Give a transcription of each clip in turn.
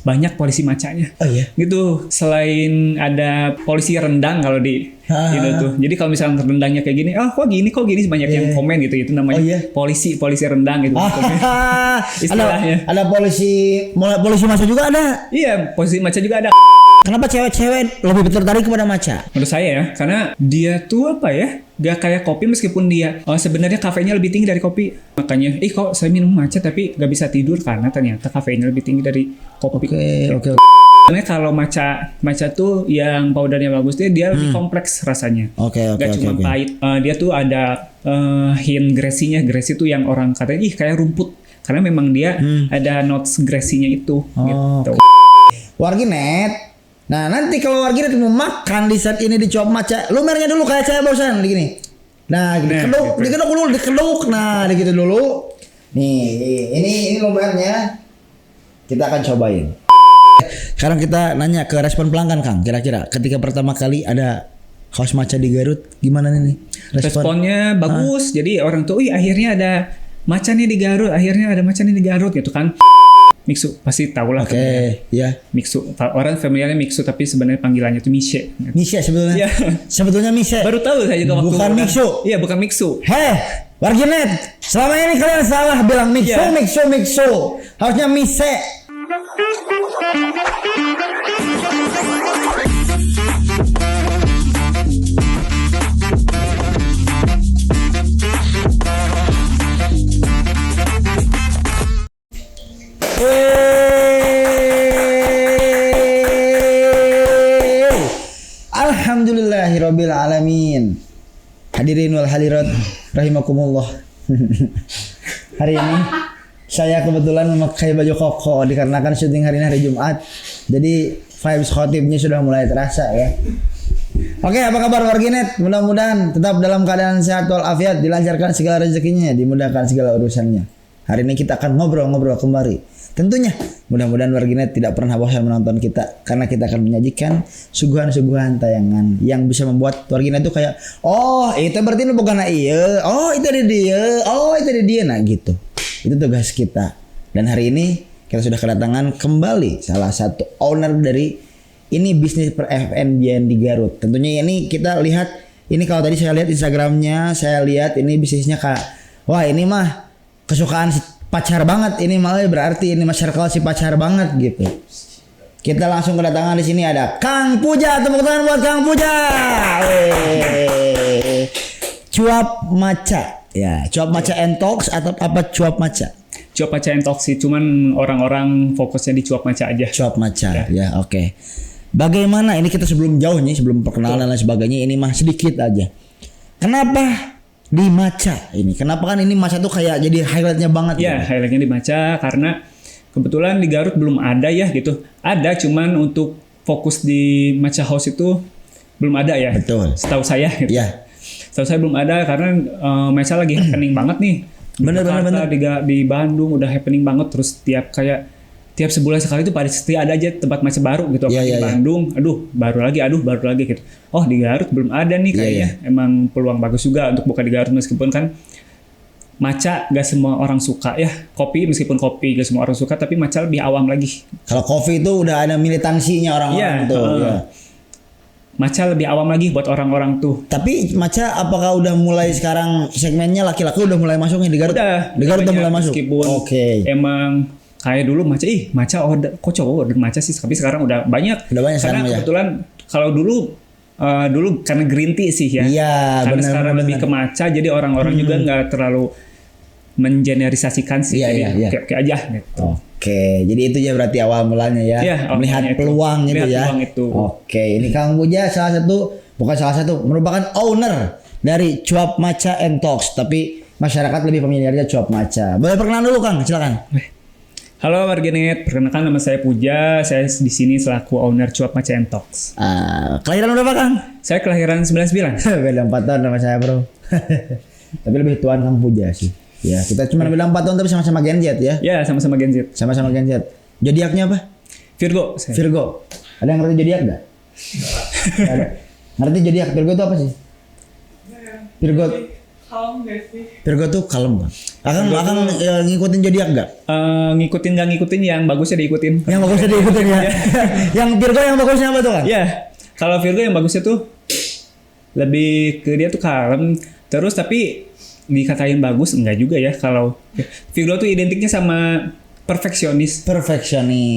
banyak polisi macanya. Oh iya. Gitu. Selain ada polisi rendang kalau di gitu tuh. Jadi kalau misalnya rendangnya kayak gini, kok gini banyak yang komen gitu. Itu namanya polisi rendang gitu. Istilahnya. Ada polisi maca juga ada. Iya, polisi maca juga ada. Kenapa cewek-cewek lebih tertarik kepada maca? Menurut saya ya, karena dia tuh apa ya, gak kayak kopi meskipun dia sebenarnya kafeinnya lebih tinggi dari kopi. Makanya, kok saya minum maca tapi gak bisa tidur karena ternyata kafeinnya lebih tinggi dari kopi. Oke. Sebenarnya kalau maca tuh yang powdernya bagus dia lebih kompleks rasanya. Gak cuma pahit. Dia tuh ada hint grassy-nya. Grassy tuh yang orang katanya kayak rumput. Karena memang dia ada notes grassy-nya itu. Gitu. Warginet. Nah nanti kalau Warginet mau makan di saat ini di Cuap Maca, lu merenya dulu kayak saya barusan gini. Nah, dikeduk dulu, nah gitu dulu. Nih, ini lumernya. Kita akan cobain. Sekarang kita nanya ke respon pelanggan Kang. Kira-kira ketika pertama kali ada kaos maca di Garut, gimana nih? Responnya bagus. Jadi orang tuh, akhirnya ada maca nih di Garut, gitu kan. Mixu pasti tahu lah. Ya. Mixu, orang familiarnya Mixu tapi sebenarnya panggilannya itu Mishe. Mishe sebetulnya. Ya. Sebetulnya Mishe. Baru tahu saya juga waktu. Bukan Mixu. Iya, bukan Mixu. Warginet, selama ini kalian salah bilang Mixu. Harusnya Mishe. Alhamdulillahirabbil alamin. Hadirin wal hadirat rahimakumullah. Hari ini saya kebetulan memakai baju koko dikarenakan syuting hari ini hari Jumat. Jadi vibes khotibnya sudah mulai terasa ya. Oke, apa kabar Warginet? Mudah-mudahan tetap dalam keadaan sehat walafiat, dilancarkan segala rezekinya, dimudahkan segala urusannya. Hari ini kita akan ngobrol-ngobrol kembali. Tentunya mudah-mudahan Warginet tidak pernah bosan menonton kita karena kita akan menyajikan suguhan-suguhan tayangan yang bisa membuat Warginet itu kayak itu berarti lu bukan iya, itu ada dia, nah gitu. Itu tugas kita. Dan hari ini kita sudah kedatangan kembali salah satu owner dari ini bisnis per F&B di Garut. Tentunya ini kita lihat ini kalau tadi saya lihat Instagramnya, saya lihat ini bisnisnya wah ini mah kesukaan pacar banget, ini malah berarti ini masyarakat si pacar banget gitu. Kita langsung kedatangan di sini ada Kang Puja, tepuk tangan buat Kang Puja. Cuap Maca, ya Cuap Maca and Talks atau apa Cuap Maca? Cuap Maca and Talks sih, cuman orang-orang fokusnya di Cuap Maca aja. Cuap Maca, ya oke. Bagaimana ini kita sebelum jauh nih, sebelum perkenalan dan lain sebagainya, ini mah sedikit aja. Kenapa di Maca ini? Kenapa kan ini Maca tuh kayak jadi highlightnya banget? Ya, highlightnya di Maca karena kebetulan di Garut belum ada ya gitu. Ada cuman untuk fokus di Maca House itu belum ada ya. Betul. Setahu saya gitu. Ya. Setahu saya belum ada karena Maca lagi happening banget nih. Bener. Di Bandung udah happening banget, terus tiap sebulan sekali itu pasti ada aja tempat maca baru gitu. Di Bandung, baru lagi gitu. Oh, di Garut belum ada nih kayaknya. Emang peluang bagus juga untuk buka di Garut meskipun kan maca gak semua orang suka ya. Meskipun kopi gak semua orang suka, tapi maca lebih awam lagi. Kalau kopi itu udah ada militansinya orang-orang tuh. Maca lebih awam lagi buat orang-orang tuh. Tapi maca apakah udah mulai sekarang segmennya laki-laki udah mulai masuk nih di Garut? Di Garut udah mulai masuk. Meskipun emang kayak dulu maca kok cowok order maca sih, tapi sekarang udah banyak. Karena kebetulan kalau dulu karena green tea sih ya. Iya, karena sekarang lebih ke maca, jadi orang-orang juga nggak terlalu mengeneralisasikan sih. Kayak aja gitu. Oke, jadi itu ya berarti awal mulanya ya. Melihat peluang gitu ya. Oke, ini Kang Puja merupakan owner dari Cuap Maca and Talks, tapi masyarakat lebih familiarnya Cuap Maca. Boleh perkenalan dulu Kang, silakan. Halo Warginet, perkenalkan nama saya Puja. Saya di sini selaku owner Cuap Maca and Talks. Kelahiran berapa Kang? Saya kelahiran 99. Beda 4 tahun sama saya bro. Tapi lebih tuaan Kang Puja sih. Ya, kita cuma beda 4 tahun tapi sama-sama Gen Z ya. Ya, sama-sama Gen Z. Sama-sama Gen Z. Zodiaknya apa? Virgo. Virgo. Ada yang ngerti zodiak enggak? Ada. Ngerti zodiak Virgo itu apa sih? Virgo. Virgo tuh kalem kan. Akang ngikutin zodiak enggak? Ngikutin nggak ngikutin yang bagusnya diikutin. Yang bagusnya diikutin ya. Yang Virgo yang bagusnya apa tuh kan? Ya, kalau Virgo yang bagusnya tuh lebih ke dia tuh kalem. Terus tapi dikatain bagus enggak juga ya. Kalau Virgo tuh identiknya sama perfeksionis.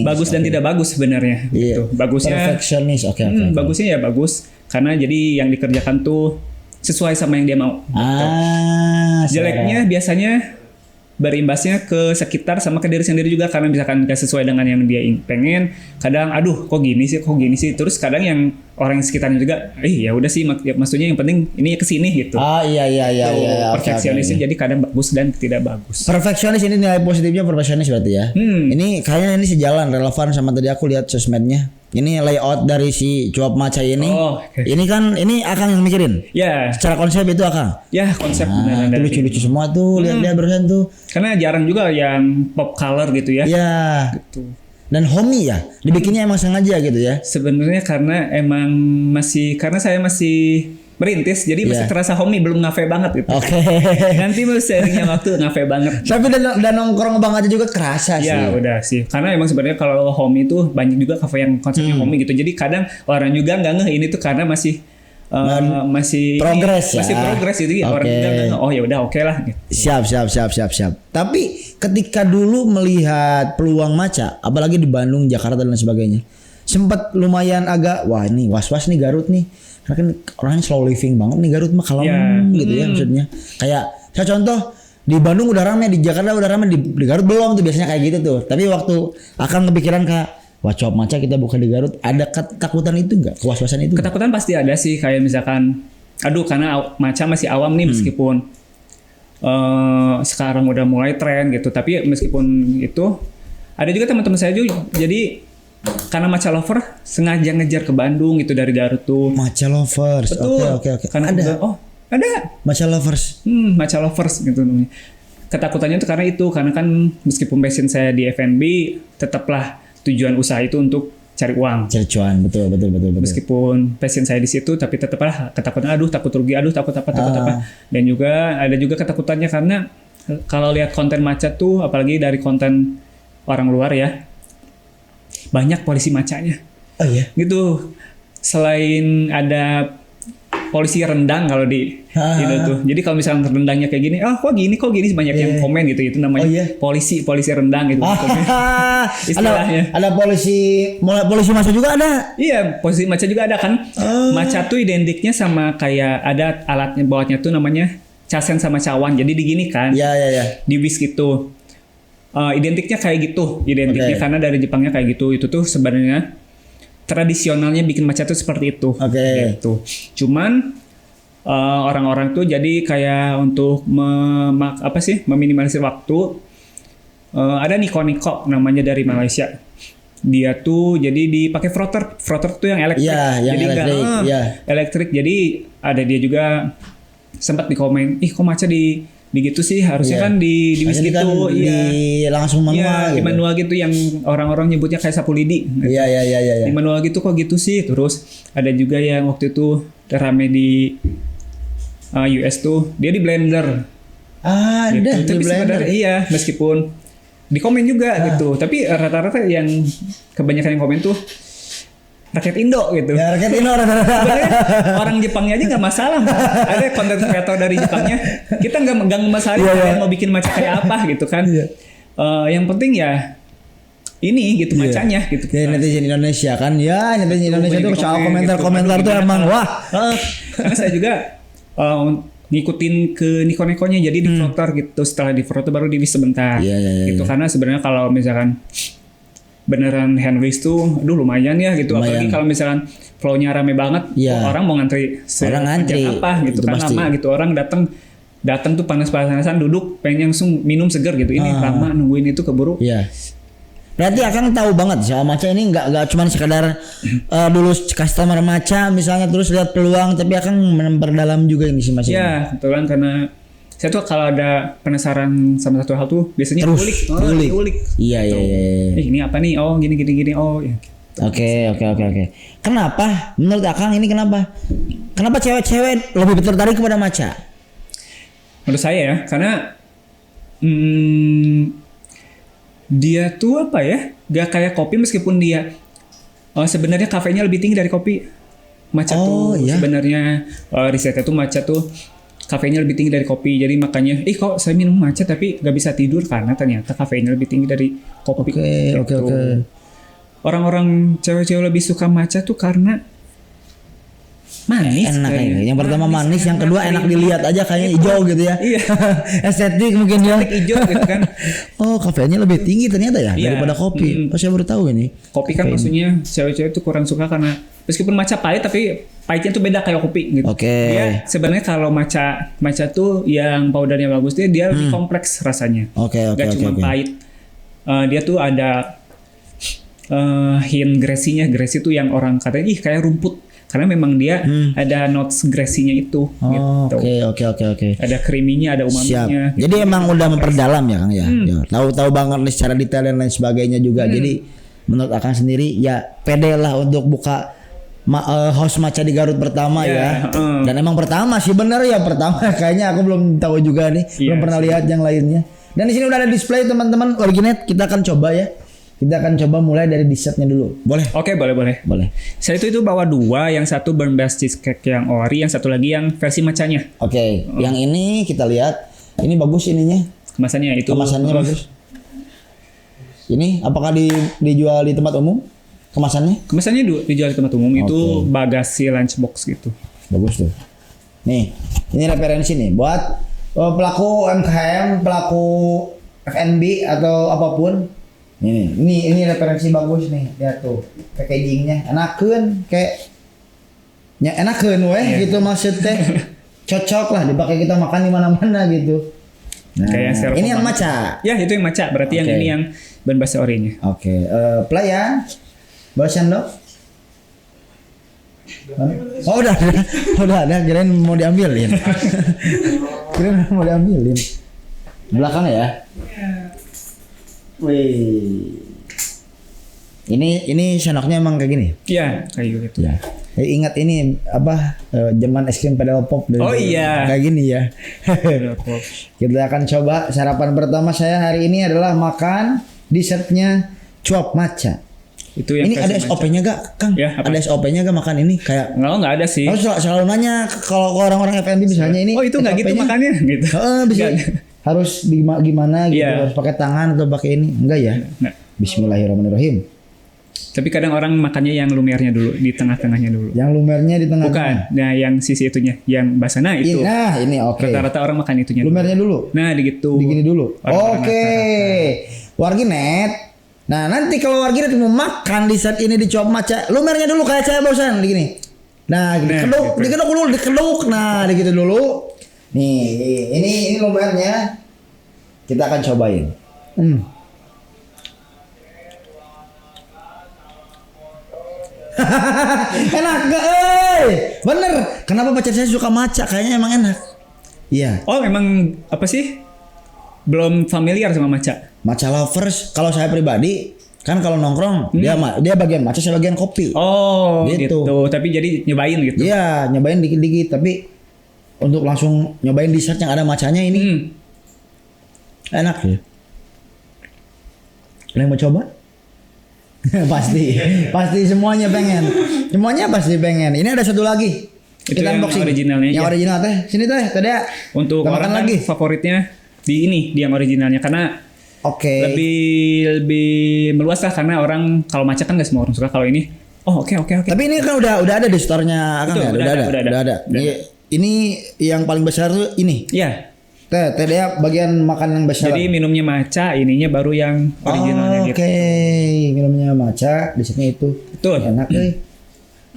Bagus dan tidak bagus sebenarnya. Iya. Gitu. Bagusnya Perfeksionis. Oke. bagusnya ya bagus karena jadi yang dikerjakan tuh sesuai sama yang dia mau. Jeleknya biasanya berimbasnya ke sekitar sama ke diri sendiri juga karena misalkan gak sesuai dengan yang dia pengen, kadang aduh kok gini sih, terus kadang yang orang sekitarnya juga ya udah sih maksudnya yang penting ini kesini gitu. Iya. Perfeksionisnya jadi kadang bagus dan tidak bagus. Perfeksionis ini nilai positifnya perfeksionis berarti ya. Ini kayaknya ini sejalan relevan sama tadi aku lihat sosmednya. Ini layout dari si Cuap Maca ini. Ini kan ini Akang yang mikirin. Ya. Secara konsep itu Akang. Ya konsep beneran dari lucu-lucu semua tuh lihat barusan tuh. Karena jarang juga yang pop color gitu ya. Iya. Gitu. Dan homey ya, dibikinnya emang sengaja gitu ya. Sebenarnya karena emang saya masih merintis, jadi masih terasa homey, belum ngafe banget gitu. Oke. Nanti seiringnya waktu ngafe banget. Tapi dan nongkrong banget juga kerasa sih. Ya udah sih, karena emang sebenarnya kalau homey itu banyak juga kafe yang konsepnya homey gitu. Jadi kadang orang juga nggak ngeh ini tuh karena masih progres ya. Masih progres gitu. Orang juga nggak ngeh, oh ya udah oke lah. Gitu. Siap. Tapi ketika dulu melihat peluang Maca, apalagi di Bandung, Jakarta dan sebagainya, sempat lumayan agak wah ini was-was nih Garut nih. Karena kan orangnya slow living banget nih Garut mah kalem gitu ya maksudnya. Kayak saya contoh di Bandung udah rame, di Jakarta udah rame, di Garut belum tuh biasanya kayak gitu tuh. Tapi waktu akan kepikiran wah Cuap Maca kita buka di Garut, ada ketakutan itu enggak? Kewas-wasan itu? Ketakutan pasti ada sih, kayak misalkan karena Maca masih awam nih meskipun sekarang udah mulai tren gitu. Tapi meskipun itu ada juga teman-teman saya juga jadi karena Maca lover sengaja ngejar ke Bandung gitu dari Garut tuh. Maca lovers. Oke. Karena ada. Ada. Maca lovers. Maca lovers gitu namanya. Ketakutannya tuh karena kan meskipun passion saya di F&B, tetaplah tujuan usaha itu untuk cari uang. Cari cuan, betul. Meskipun passion saya di situ, tapi tetaplah ketakutan. Takut rugi. Takut apa. Dan juga ada juga ketakutannya karena kalau lihat konten Maca tuh, apalagi dari konten orang luar ya. Banyak polisi Macanya. Oh iya. Gitu. Selain ada polisi rendang kalau di itu tuh. Jadi kalau misalnya rendangnya kayak gini, kok gini banyak yang komen gitu. Itu namanya polisi rendang gitu. Istilahnya. Ada polisi Maca juga ada. Iya, polisi Maca juga ada kan. Maca tuh identiknya sama kayak ada alatnya bawahnya tuh namanya casen sama cawan. Jadi digini kan. Iya. Di whisk gitu. Identiknya kayak gitu, karena dari Jepangnya kayak gitu. Itu tuh sebenarnya tradisionalnya bikin Maca tuh seperti itu. Gitu. Cuman orang-orang tuh jadi kayak untuk meminimalisir waktu. Ada Niko namanya dari Malaysia. Dia tuh jadi dipakai frotter tuh yang elektrik. Yang elektrik. Elektrik. Jadi ada dia juga sempat dikomen, kok Maca gitu sih harusnya kan di whisk gitu kan langsung manual di manual gitu yang orang-orang nyebutnya kayak sapu lidi gitu. Di manual gitu kok gitu sih. Terus ada juga yang waktu itu rame di US tuh dia di blender gitu. Tapi sebenarnya meskipun di komen juga gitu, tapi rata-rata yang kebanyakan yang komen tuh rakyat Indo gitu. Ya rakyat Indo rata-rata. Orang Jepangnya aja nggak masalah. Ada konten kreator dari Jepangnya. Kita nggak masalah kalian mau bikin Maca kayak apa gitu kan. Yang penting ya ini gitu Macanya gitu. Ya netizen Indonesia kan. Ya netizen Indonesia tuh soal komentar tuh emang wah. Karena saya juga ngikutin ke Niko-Nikonya jadi di frotter gitu. Setelah di frotter baru di whisk sebentar. Gitu karena sebenarnya kalau misalkan beneran hand whisk tuh lumayan ya gitu. Apalagi kalau misalkan flow-nya rame banget, orang mau ngantri apa gitu kan pasti. Lama gitu. Orang datang tuh panas-panasan duduk pengen langsung minum seger gitu. Ini lama nungguin itu keburu. Berarti Akang tahu banget soal Maca ini nggak cuma sekadar dulu customer Maca misalnya terus lihat peluang, tapi Akang memperdalam juga ini sih Mas. Iya, kebetulan karena saya tuh kalau ada penasaran sama satu hal tuh biasanya ulik. Iya. Ini apa nih? Oh, gini. Oh, ya. Oke. Kenapa? Menurut Akang ini kenapa? Kenapa cewek-cewek lebih tertarik kepada Maca? Menurut saya ya, karena dia tuh apa ya? Gak kayak kopi meskipun dia sebenarnya kafeinnya lebih tinggi dari kopi. Matcha tuh iya. sebenarnya risetnya tuh matcha tuh kafeinnya lebih tinggi dari kopi. Jadi makanya, kok saya minum matcha tapi gak bisa tidur karena ternyata kafeinnya lebih tinggi dari kopi. Oke. Orang-orang cewek-cewek lebih suka matcha tuh karena manis. Enak kayaknya. ya. Yang pertama manis, yang kedua enak dilihat aja kayaknya hijau gitu ya. Iya. Estetik mungkin ya. Hijau gitu kan. Oh, kafeinnya lebih tinggi ternyata ya Iya. daripada kopi. Oh, saya baru tahu ini. Kopi kan maksudnya cewek-cewek tuh kurang suka karena meskipun matcha pahit tapi pahitnya tuh beda kayak kopi gitu. Oke. Dia sebenarnya kalau matcha tuh yang powdernya bagus dia lebih kompleks rasanya. Oke. Gak cuma pahit. Dia tuh ada hint grassy-nya. Grassy tuh yang orang katanya kayak rumput. Karena memang dia ada notes grassy-nya itu gitu. Oke. Ada creamy-nya, ada umaminya. Siap. Jadi emang udah memperdalam ya Kang ya. Ya, tahu banget nih secara detail dan lain sebagainya juga. Jadi menurut Akang sendiri ya pede lah untuk buka house matcha di Garut pertama ya. Dan emang pertama sih bener ya pertama. Kayaknya aku belum tahu juga nih, belum pernah lihat yang lainnya. Dan di sini udah ada display teman-teman Originet. Kita akan coba ya. Kita akan coba mulai dari dessertnya dulu. Boleh? Oke, boleh. Saya itu bawa 2, yang satu burn based cheesecake yang ori, yang satu lagi yang versi macanya. Oke. Yang ini kita lihat. Ini bagus ininya. Kemasannya itu. Kemasannya bagus. Ini apakah dijual di tempat umum? Kemasannya dijual di tempat umum. Itu bagasi lunchbox gitu. Bagus tuh. Nih, ini referensi nih buat pelaku UMKM, pelaku F&B atau apapun. Ini referensi bagus nih. Lihat tuh packagingnya enakeun kayak enakeun gitu maksud teh. Cocok lah dipakai kita makan di mana-mana gitu. Nah, ini yang matcha. Ya, itu yang matcha. Berarti yang ini yang burn based orinya. Oke. Pelayan bawa sendok. Oh udah ada. Kirain mau diambilin. Belakang ya. Wih. Ini sendoknya emang kayak gini. Iya, kayak gitu. Ya. Ingat ini apa zaman es krim pedal pop dari kayak gini ya. Kita akan coba sarapan pertama saya hari ini adalah makan dessertnya cuap matcha. Itu yang ini ada SOP-nya gak, Kang? Ya, ada SOP-nya gak makan ini kayak? Nggak ada sih. Aku selalu nanya kalau orang-orang F&B misalnya ini. Oh itu nggak gitu makannya gitu. Bisa. Harus gimana gitu, harus pakai tangan atau pakai ini? Enggak ya? Nggak. Bismillahirrahmanirrahim. Tapi kadang orang makannya yang lumernya dulu, di tengah-tengahnya dulu. Yang lumernya di tengah. Bukan, nah yang sisi itunya, yang basah itu. Nah ini oke. Rata-rata orang makan itunya. Lumernya dulu. Nah gitu. Digini dulu. Oke. Warginet. Nah nanti kalau warginet mau makan di saat ini di cuap matcha, lumernya dulu kayak saya bosan begini. Nah dikeduk dulu. Nah gitu dulu. Nih, ini lumernya kita akan cobain. Enak gak? Bener. Kenapa pacar saya suka matcha? Kayaknya emang enak. Iya. Oh memang apa sih? Belum familiar sama matcha. Matcha lovers. Kalau saya pribadi kan kalau nongkrong dia bagian matcha, saya bagian kopi. Oh gitu. Tapi jadi nyobain gitu. Iya, nyobain dikit-dikit. Tapi untuk langsung nyobain dessert yang ada matchanya ini enak ya. Ada yang mau coba? pasti semuanya pasti pengen. Ini ada satu lagi. Itu kita yang unboxing. Originalnya. Yang original teh. Sini teh, tadi ya. Untuk orang lagi favoritnya di yang originalnya karena lebih meluas lah, karena orang kalau matcha kan nggak semua orang suka. Kalau ini oke. Tapi ini kan udah ada di store-nya Akang ya? Udah ada. Ini yang paling besar tuh ini. Iya. Teh dia bagian makanan yang besar. Jadi minumnya matcha, ininya baru yang originalnya gitu. Oke, minumnya matcha, di sini itu. Betul. Enak euy.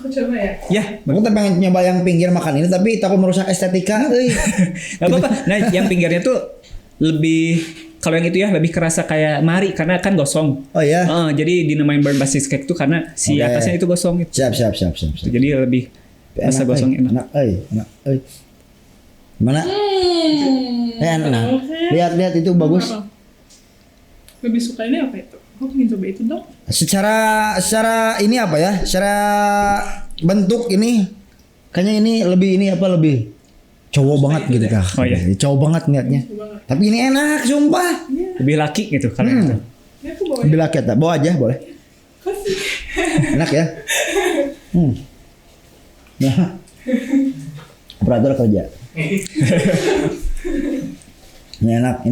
Aku coba ya. Ya, aku tuh pengen nyoba yang pinggir makan ini tapi takut merusak estetika euy. Gak apa-apa. Nah, yang pinggirnya tuh lebih, kalau yang itu ya lebih kerasa kayak mari karena kan gosong. Oh ya. Jadi dinamain burn based cheesecake tuh karena si atasnya itu gosong gitu. Siap. Jadi lebih rasa gosong enak. Enak. Mana? Enak. Lihat itu bagus. Lebih suka ini apa itu? Aku pengen coba itu dong. Secara ini apa ya? Secara bentuk ini kayaknya ini lebih cowok banget gitu kak. Oh, iya. Cowok banget niatnya. Tapi ini enak sumpah. Lebih laki gitu kalau itu. Ini aku bawa Lebih laki tak? Bawa aja boleh. kasih. Enak ya. Nah. Operator kerja. Ini enak.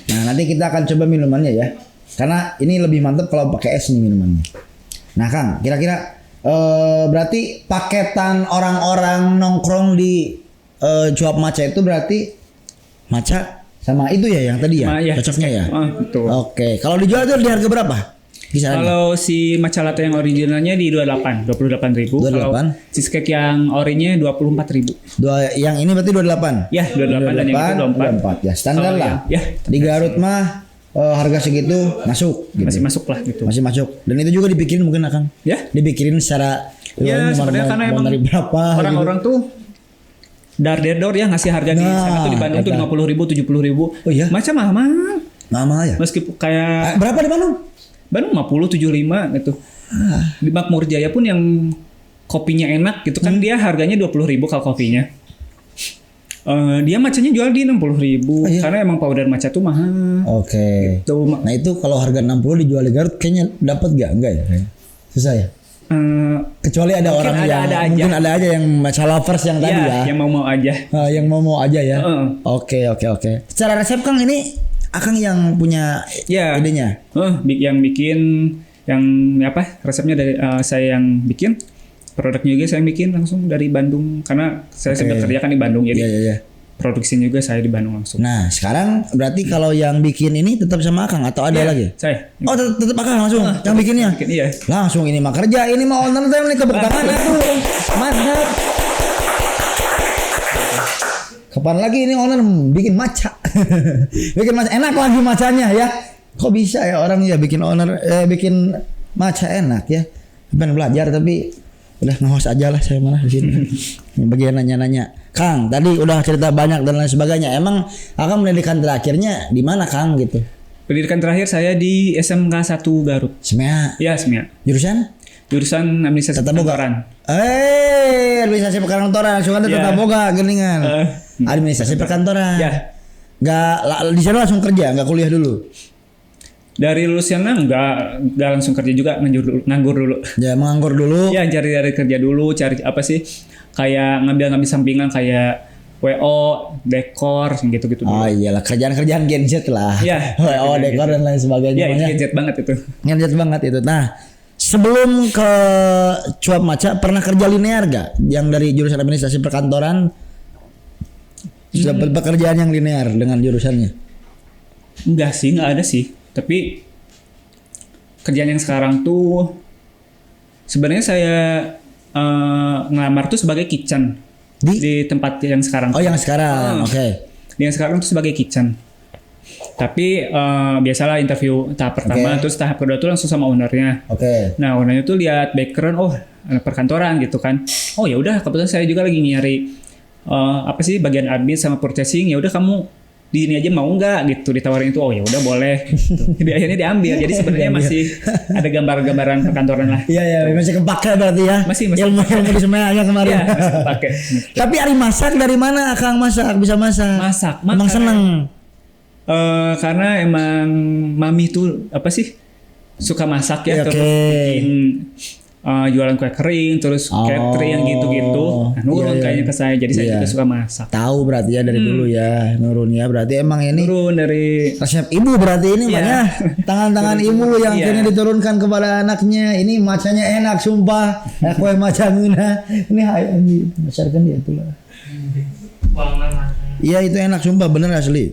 Nah, nanti kita akan coba minumannya ya. Karena ini lebih mantap kalau pakai es nih minumannya. Nah, Kang, kira-kira berarti paketan orang-orang nongkrong di cuap maca itu berarti maca sama itu ya yang tadi ya? Ya Cocoknya ya? betul. Oke, kalau dijual itu di harga berapa? Kisarannya? Kalau si matcha latte yang originalnya di 28.000. Kalau 28. cheesecake yang orinya 24.000. Yang ini berarti 28. Ya, 28 dan yang itu 24. Ya, standar Kalau lah. ya, Di Garut mah harga segitu masuk gitu. masih masuk lah gitu. Masih masuk. Dan itu juga dipikirin mungkin Akang. Ya. Dipikirin secara Ya, sebenarnya karena emang dari berapa orang-orang tuh dar-der-dor ya ngasih harga di Nah, sana tuh di Bandung tuh 50.000, 70.000. Oh iya? Macam mahal. Nama ya. Meskipun kayak Berapa di Bandung? Bandung 50, 75 gitu. Di Makmur Jaya pun yang kopinya enak gitu kan dia harganya 20.000 kalau kopinya. Dia macanya jual di 60.000 iya? karena emang powder matcha tuh mahal. Oke. Tuh, Nah itu kalau harga 60 dijual di Garut kayaknya dapat gak? Enggak ya? Kayaknya. Susah ya? mungkin Kecuali ada orang ada yang aja. mungkin ada aja yang matcha lovers yang tadi ya. yang mau aja. Yang mau aja ya. Heeh. Oke. Secara resep Kang ini Akang yang punya Ya. idenya. Yang bikin yang apa resepnya dari saya yang bikin, produknya juga saya bikin langsung dari Bandung karena saya sudah kerja kan di Bandung jadi Iya. produksinya juga saya di Bandung langsung. Nah sekarang berarti kalau yang bikin ini tetap sama Akang atau ada Iya, lagi? Saya. Oh tetap Akang langsung yang bikinnya. Bikin, iya. Langsung ini mah kerja, ini mah owner time nih tepuk tangan tuh. Mantap. Kapan lagi ini owner bikin matcha? Bikin matcha enak lagi macanya ya. Kok bisa ya orang ya bikin owner bikin matcha enak ya. Pengen belajar tapi udah nge-host aja lah saya malah di sini. Bagian nanya-nanya. Kang, tadi udah cerita banyak dan lain sebagainya. Emang Akang pendidikan terakhirnya di mana Kang gitu? Pendidikan terakhir saya di SMK 1 Garut. SMEA. Ya, SMIA. Jurusan Administrasi Tata Boga. Perkantoran. Administrasi perkantoran. Langsung ada Ya. Tata Boga geningan. Administrasi perkantoran. Ya. Di sana langsung kerja, nggak kuliah dulu. Dari lulusnya enggak langsung kerja juga, nganggur dulu. Ya menganggur dulu. Ya, cari kerja dulu, cari apa sih? Kayak ngambil sampingan kayak WO, dekor, gitu-gitu dulu. Oh iyalah kerjaan-kerjaan Gen Z lah. Ya. WO, dekor dan lain sebagainya. Ya, itu Makanya gadget banget itu. Gen Z banget itu. Nah, sebelum ke Cuap Maca pernah kerja linear gak? Yang dari jurusan administrasi perkantoran sudah pekerjaan yang linear dengan jurusannya? Enggak ada sih. Tapi kerjaan yang sekarang tuh sebenarnya saya ngelamar tuh sebagai kitchen di tempat yang sekarang. Oh, yang sekarang. Oke. Yang sekarang tuh sebagai kitchen. Tapi biasalah interview tahap pertama, terus tahap kedua tuh langsung sama ownernya. Oke. Nah, ownernya tuh lihat background, anak perkantoran gitu kan. Oh ya udah, kebetulan saya juga lagi nyari apa sih bagian admin sama purchasing. Ya udah kamu di ini aja mau nggak gitu, ditawarin itu. Oh ya udah boleh. Jadi akhirnya diambil. Jadi sebenarnya masih ada gambar-gambaran perkantoran lah. Iya, masih kepake berarti ya. Masih ilmu di semuanya kemarin. Iya, masih kepake. Tapi hari masak dari mana Akang masak? Bisa masak? Masak. Emang seneng. Karena emang mami tuh apa sih suka masak ya, terus bikin jualan kue kering, terus catering yang gitu-gitu. Nah, nurun kayaknya ke saya, jadi saya juga suka masak. Tahu berarti ya dari dulu ya, nurun ya. Berarti emang ini Nurun dari resep ibu berarti ini makanya tangan-tangan ibu yang kini diturunkan kepada anaknya. Ini macanya enak sumpah. Kue maca ngena. Ini hayang dibesarkan dia tuh lah. Iya itu enak sumpah bener asli.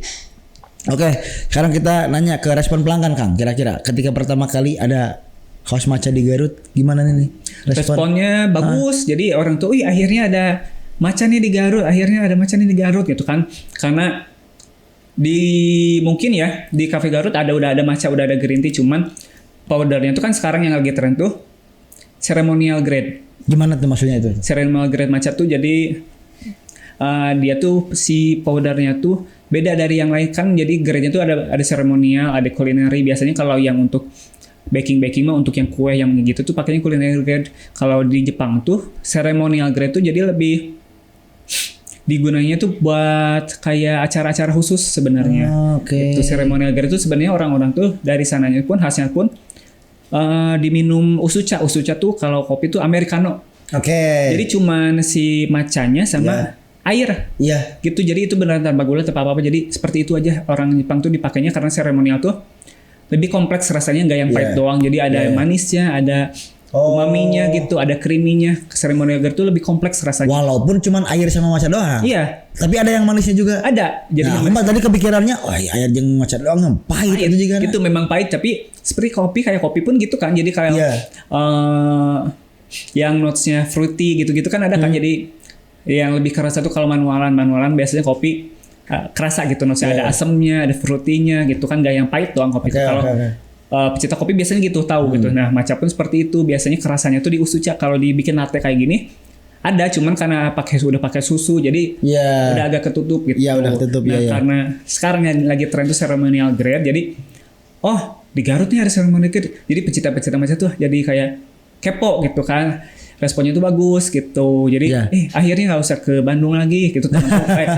Oke, sekarang kita nanya ke respon pelanggan Kang. Kira-kira ketika pertama kali ada kaos maca di Garut, gimana nih? Responnya bagus. Jadi orang tuh, akhirnya ada maca nih di Garut, akhirnya ada maca nih di Garut gitu kan. Karena mungkin ya di Cafe Garut udah ada maca, udah ada green tea, cuman powdernya tuh kan sekarang yang lagi tren tuh ceremonial grade. Gimana tuh maksudnya itu? Ceremonial grade maca tuh jadi dia tuh si powdernya tuh beda dari yang lain kan, jadi grade-nya tuh ada seremonial, ada culinary. Biasanya kalau yang untuk baking mah untuk yang kue yang gitu tuh pakainya culinary grade. Kalau di Jepang tuh ceremonial grade tuh jadi lebih digunanya tuh buat kayak acara-acara khusus sebenarnya. Oke. Itu ceremonial grade itu sebenarnya orang-orang tuh dari sananya pun khasnya pun diminum usucha. Usucha tuh kalau kopi tuh americano. Oke. Jadi cuman si macanya sama air. Iya. Gitu. Jadi itu beneran tanpa gula tanpa apa-apa. Jadi seperti itu aja orang Jepang tuh dipakainya karena seremonial tuh lebih kompleks rasanya, nggak yang pahit doang. Jadi ada manisnya, ada umaminya gitu, ada creaminya. Seremonial grade tuh lebih kompleks rasanya. Walaupun cuman air sama matcha doang. Iya. Tapi ada yang manisnya juga. Ada. Jadi Nah, tadi kepikirannya, air jeung matcha doang pahit itu juga. Itu memang pahit, tapi seperti kopi, kayak kopi pun gitu kan. Jadi kayak yang notes-nya fruity gitu-gitu kan ada kan. Jadi yang lebih kerasa tuh kalau manualan biasanya kopi kerasa gitu notes-nya, ada asamnya, ada fruity-nya gitu kan, gak yang pahit doang kopi. Kalau pecinta kopi biasanya gitu tahu gitu. Nah, matcha pun seperti itu, biasanya kerasanya tuh di usucha. Kalau dibikin latte kayak gini ada, cuman karena udah pakai susu jadi udah agak ketutup gitu. Iya, udah ketutup. Nah, karena sekarang yang lagi tren tuh ceremonial grade, jadi di Garut nih ada ceremonial grade. Jadi pecinta matcha tuh jadi kayak kepo gitu kan. Responnya tuh bagus gitu. Jadi akhirnya nggak usah ke Bandung lagi gitu.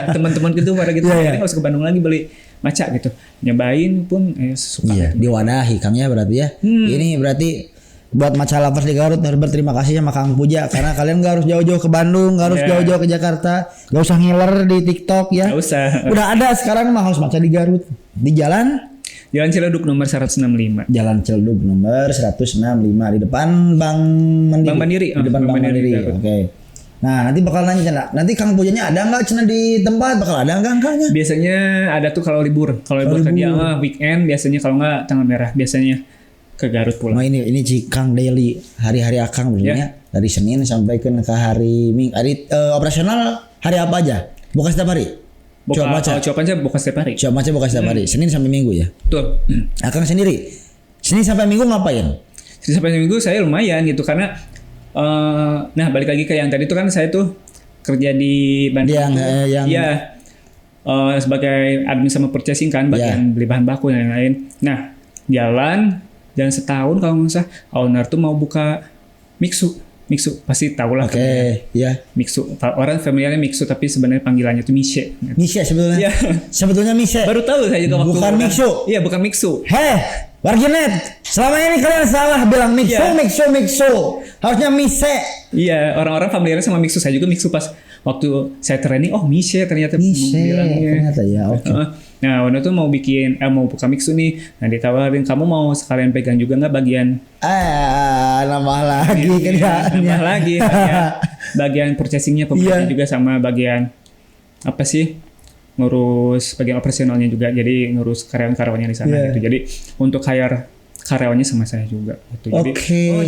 Teman-teman gitu pada gitu. Akhirnya nggak usah ke Bandung lagi beli matcha gitu. Nyobain pun suka. Iya, gitu. Diwadahi Kang ya berarti ya. Ini berarti buat matcha lovers di Garut harus berterima kasih sama Kang Puja karena kalian gak harus jauh-jauh ke Bandung, gak harus jauh-jauh ke Jakarta, gak usah ngiler di TikTok ya. Gak usah. Udah ada sekarang mah harus matcha di Garut. Di Jalan Ciledug nomor 165. Jalan Ciledug nomor 165 di depan Bank Mandiri. Di depan Bank Mandiri. Oke. Nah, nanti bakal nanya nanti Kang Pujanya ada nggak cina di tempat, bakal ada nggak angkanya? Biasanya ada tuh kalau libur. Kalau libur kan dia weekend biasanya, kalau nggak tanggal merah biasanya ke Garut pulang. Nah, ini Kang daily hari-hari Akang sebenarnya dari Senin sampai ke hari Minggu. Operasional hari apa aja? Buka setiap hari? Coba aja buka setiap hari. Coba aja buka setiap hari. Senin sampai Minggu ya. Betul. Akang sendiri Senin sampai Minggu ngapain? Senin sampai Minggu saya lumayan gitu karena nah balik lagi ke yang tadi tuh kan saya tuh kerja di Bandung. Iya. Sebagai admin sama purchasing kan, bagian beli bahan baku dan lain-lain. Nah, jalan setahun kalau nggak salah owner tuh mau buka Mixu pasti tahu lah. Oke, iya. Mixu, orang familiarnya Mixu tapi sebenarnya panggilannya itu Mise. Mise sebetulnya. Iya. Sebetulnya Mise. Baru tahu saya juga waktu. Bukan Mixu. Iya, bukan Mixu. Warganet, selama ini kalian salah bilang Mixu. Harusnya Mise. Iya, orang-orang familiarnya sama Mixu. Saya juga Mixu pas waktu saya training, Mise ternyata bilangnya. Ternyata ya, oke. Nah, Wano tuh mau buka Mixu nih. Nah, ditawarin, kamu mau sekalian pegang juga nggak bagian? Nambah lagi kerjaannya. Nambah lagi. Bagian purchasingnya, pembelian juga sama bagian apa sih? Ngurus bagian operasionalnya juga. Jadi ngurus karyawan-karyawannya di sana gitu. Jadi untuk hire karyawannya sama saya juga gitu. Jadi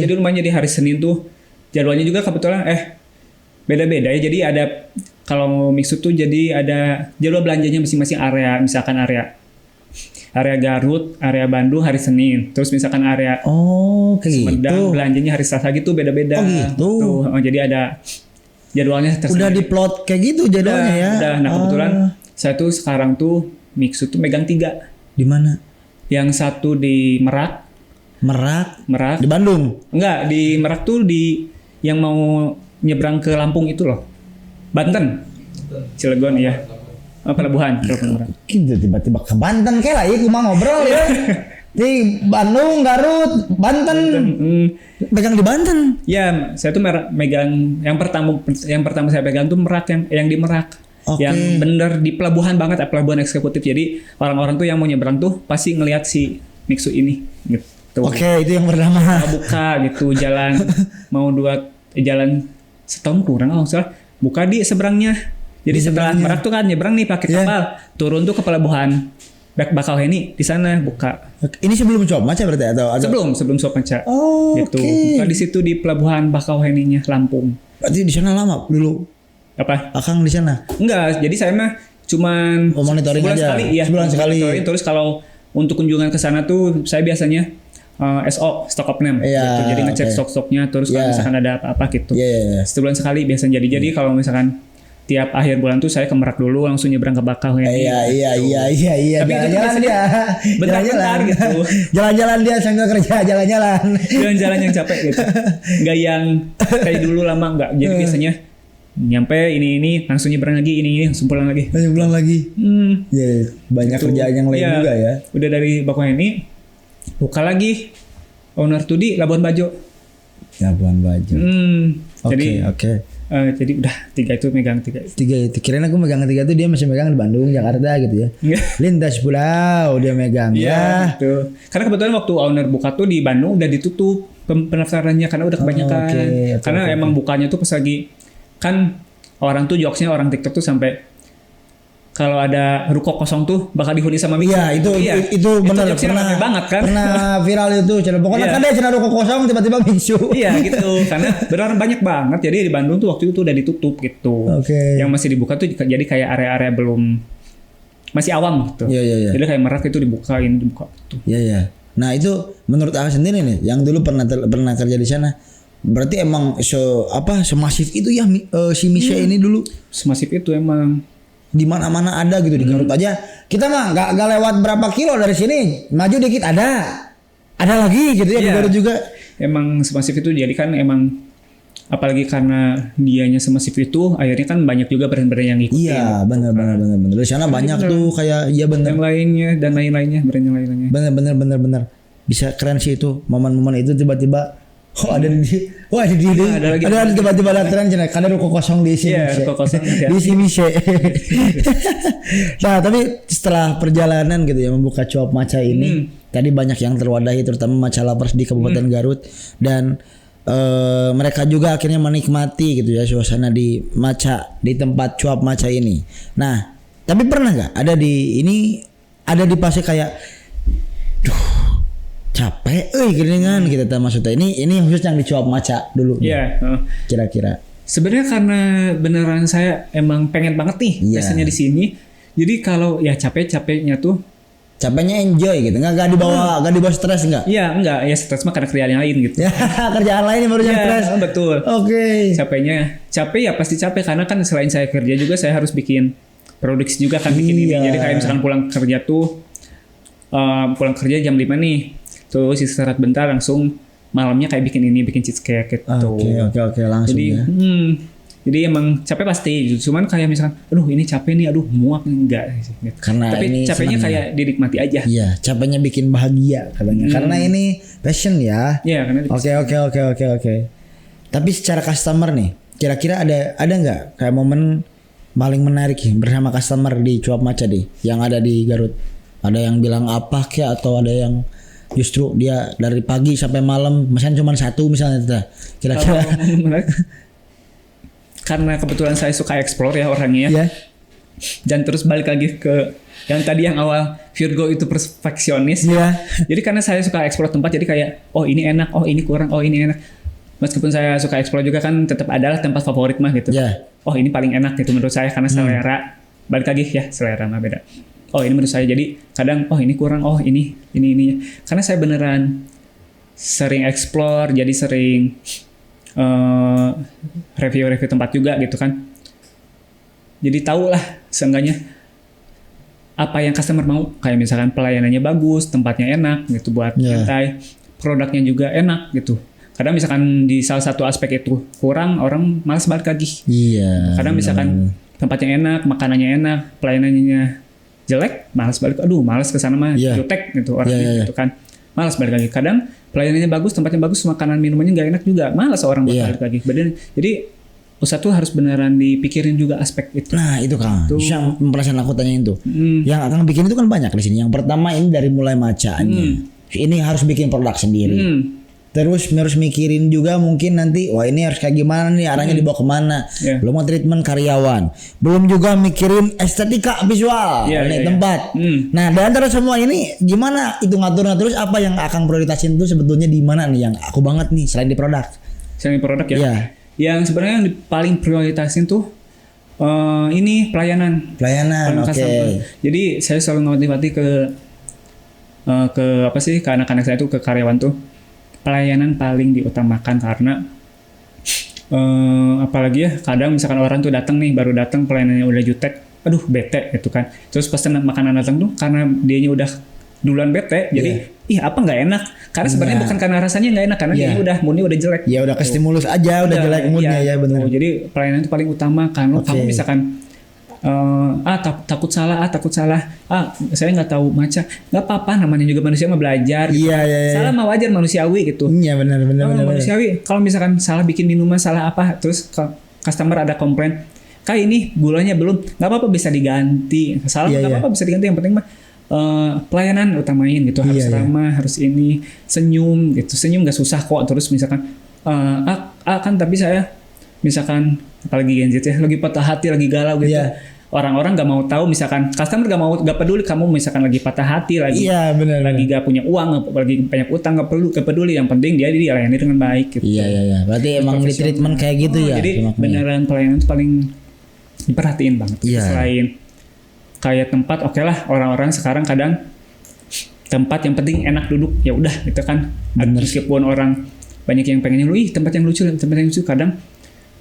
jadi lumayan, jadi hari Senin tuh jadwalnya juga kebetulan beda-beda ya. Jadi ada kalau Mixu tuh jadi ada jadwal belanjanya masing-masing area. Misalkan area Garut, area Bandung hari Senin. Terus misalkan area Sumedang belanjanya hari Selasa gitu, beda-beda. Tuh. Jadi ada jadwalnya tersendiri. Udah diplot kayak gitu jadwalnya ya. Udah. Nah, kebetulan saya tuh sekarang tuh Mixu tuh megang 3. Di mana? Yang satu di Merak. Di Bandung? Enggak, di Merak tuh yang mau nyebrang ke Lampung itu loh. Banten. Cilegon ya. Pelabuhan. Gitu tiba-tiba ke Banten kayak lah ya, gue mau ngobrol ya. Di Bandung, Garut, Banten. Pegang di Banten. Ya, saya tuh megang yang pertama saya pegang tuh Merak, yang di Merak. Yang bener di pelabuhan banget, pelabuhan eksekutif. Jadi orang-orang tuh yang mau nyebrang tuh pasti ngelihat si Mixu ini gitu. Itu yang bernama buka gitu jalan mau jalan setahun kurang kalau salah, buka di seberangnya. Jadi setelah Merak tuh kan nyebrang nih pakai kapal, turun tuh ke pelabuhan Bakauheni, di sana buka. Ini sebelum Sob Matcha berarti atau sebelum Sob Matcha. Gitu. Buka di situ di pelabuhan Bakauheninya Lampung. Berarti di sana lama dulu. Apa? Akang di sana? Enggak, jadi saya mah cuman monitoring aja. Sebulan sekali. Terus kalau untuk kunjungan ke sana tuh saya biasanya SO, stock of name gitu. Jadi ngecek stok-stoknya, terus kalau misalkan ada apa-apa gitu. Sebulan sekali biasanya. Jadi kalau misalkan tiap akhir bulan tuh saya ke Merak dulu, langsung nyebrang ke Bakauheni. Iya. Tapi jalan-jalan dia. Bentar-bentar gitu. Jalan-jalan dia sambil kerja, jalan-jalan. Jalan-jalan yang capek gitu. Enggak yang kayak dulu lama enggak. Jadi biasanya nyampe ini langsung nyebrang lagi ini langsung pulang lagi. Lanjut pulang lagi. Ya, banyak Itu, kerjaan yang lain iya. juga ya. Udah dari Bakauheni buka lagi owner tuh di Labuan Bajo. Labuan Bajo. Jadi Oke. jadi udah 3 itu megang 3. Tiga itu. Kirain aku megang tiga itu dia masih megang di Bandung, Jakarta gitu ya. Enggak. Lintas pulau dia megang ya. Gitu. Karena kebetulan waktu owner buka tuh di Bandung udah ditutup pendaftarannya karena udah kebanyakan. oke, Karena emang bukanya tuh pas lagi kan orang tuh jokesnya orang TikTok tuh sampai kalau ada ruko kosong tuh bakal dihuni sama Mixu. Iya itu benar jokesnya pernah rame banget kan. Pernah viral itu. Pokoknya Iya. kan dia cina ruko kosong tiba-tiba Mixu. Iya gitu karena beneran banyak banget jadi di Bandung tuh waktu itu udah ditutup gitu. Oke. Yang masih dibuka tuh jadi kayak area-area belum masih awam gitu. Iya. Jadi kayak Merak itu dibuka ini dibuka gitu. Iya. Nah itu menurut aku sendiri nih, yang dulu pernah kerja di sana, berarti emang semasif itu ya si Misha ini dulu Semasif itu emang. di mana-mana ada gitu di Garut aja. Kita mah nggak lewat berapa kilo dari sini, maju dikit ada lagi gitu ya di Iya. Garut juga. Emang semasif itu jadi kan emang apalagi karena dianya semasif itu akhirnya kan banyak juga brand-brand yang ngikutin. Iya benar. Di sana banyak tuh kayak iya benar. Yang lainnya dan lain-lainnya brand yang lain-lainnya. Benar. Bisa keren sih itu momen-momen itu tiba-tiba ada tiba-tiba ada tren cina kada ruko kosong di sini. Iya, ruko kosong, ya. di sini sih. Nah, tapi setelah perjalanan gitu ya membuka Cuap Maca ini, tadi banyak yang terwadahi terutama Maca Lovers di Kabupaten Garut dan mereka juga akhirnya menikmati gitu ya suasana di Maca di tempat Cuap Maca ini. Nah, tapi pernah nggak ada di fase kayak capek, geringan gitu maksudnya ini khusus yang di Cuap Maca dulu. Iya. Kira-kira. Sebenarnya karena beneran saya emang pengen banget nih Iya. biasanya di sini. Jadi kalau ya capeknya tuh. Capeknya enjoy gitu, nggak dibawa stres nggak? Iya enggak ya stres mah karena kerjaan yang lain gitu. Ya kerjaan lain yang baru Iya, stres. betul. Oke. Capek ya pasti capek karena kan selain saya kerja juga saya harus bikin produksi juga kan bikin ini. Iya. Jadi kayak misalkan pulang kerja jam 5 nih. Terus istirahat bentar langsung malamnya kayak bikin cheesecake gitu. Oke langsung Jadi ya. Jadi emang capek pasti. Cuman kayak misalkan aduh ini capek nih, aduh muak enggak gitu. Karena Tapi ini capeknya senang kayak dinikmati aja. Iya, capeknya bikin bahagia katanya. Karena ini passion ya. Iya, karena Oke. Tapi secara customer nih, kira-kira ada nggak kayak momen paling menarik ya bersama customer di Cuap Maca deh yang ada di Garut? Ada yang bilang apa kayak atau ada yang justru dia dari pagi sampai malam misalnya cuma satu misalnya tuh. Kira-kira karena kebetulan saya suka explore ya orangnya. ya. Dan terus balik lagi ke yang tadi yang awal Virgo itu perfeksionis. Iya. Jadi karena saya suka explore tempat jadi kayak oh ini enak, oh ini kurang, oh ini enak. Meskipun saya suka explore juga kan tetap adalah tempat favorit mah gitu. Iya. Oh ini paling enak gitu menurut saya karena selera. Balik lagi ya selera mah beda. Oh ini menurut saya jadi kadang oh ini kurang, oh ini. Karena saya beneran sering explore jadi sering review tempat juga gitu kan. Jadi tahu lah seenggaknya apa yang customer mau, kayak misalkan pelayanannya bagus, tempatnya enak gitu buat nyantai, produknya juga enak gitu. Kadang misalkan di salah satu aspek itu kurang, orang malas balik lagi. Iya. Kadang misalkan tempatnya enak, makanannya enak, pelayanannya jelek, malas balik. Aduh, malas kesana mah jutek gitu orangnya gitu kan. Malas balik lagi. Kadang pelayanannya bagus, tempatnya bagus, makanan minumannya nggak enak juga, malas orang balik lagi. Jadi usaha tuh harus beneran dipikirin juga aspek itu. Nah itu Kang, yang perasaan aku tanyain tuh. Yang akan bikin itu kan banyak di sini. Yang pertama ini dari mulai macanya. Ini harus bikin produk sendiri. Terus harus mikirin juga mungkin nanti wah ini harus kayak gimana nih arahnya dibawa kemana. Belum mau treatment karyawan. Belum juga mikirin estetika visual tempat. Nah dari antara semua ini gimana itu ngatur terus apa yang akan prioritasin tuh sebetulnya di mana nih yang aku banget nih selain di produk. Selain di produk ya. Iya. Yang sebenarnya yang paling prioritasin tuh ini pelayanan. Oke. Jadi saya selalu ngomongi ke apa sih ke anak-anak saya tuh ke karyawan tuh pelayanan paling diutamakan karena apalagi ya kadang misalkan orang tuh datang nih baru datang pelayanannya udah jutek, aduh bete gitu kan. Terus pesan makanan datang tuh karena dianya udah duluan bete. Jadi ih apa nggak enak? Karena sebenarnya bukan karena rasanya nggak enak, karena dia udah moodnya udah jelek. Ya udah ke stimulus aja, udah jelek moodnya ya benar. Jadi pelayanan itu paling utama. Kalau kamu misalkan takut salah, saya nggak tahu maca, nggak apa-apa, namanya juga manusia mah belajar gitu. Salah mah wajar, manusiawi gitu. Iya benar. Manusiawi. Kalau misalkan salah bikin minuman, salah apa, terus customer ada komplain, kayak ini gulanya belum, nggak apa-apa, bisa diganti. Salah nggak apa-apa, bisa diganti. Yang penting mah pelayanan utamain gitu, harus ramah, harus ini, senyum gitu. Senyum nggak susah kok. Terus misalkan kan tapi saya misalkan apalagi Gen Z ya, lagi patah hati, lagi galau gitu. Orang-orang nggak mau tahu, misalkan customer nggak peduli kamu misalkan lagi patah hati, lagi lagi nggak punya uang, lagi banyak utang, nggak peduli. Yang penting dia dilayani dengan baik gitu. Iya. Berarti emang di treatment kayak gitu ya. Jadi beneran pelayanan itu paling diperhatiin banget. Selain kayak tempat, oke lah, orang-orang sekarang kadang tempat yang penting enak duduk, ya udah gitu kan. Meskipun orang banyak yang pengennya tempat yang lucu, kadang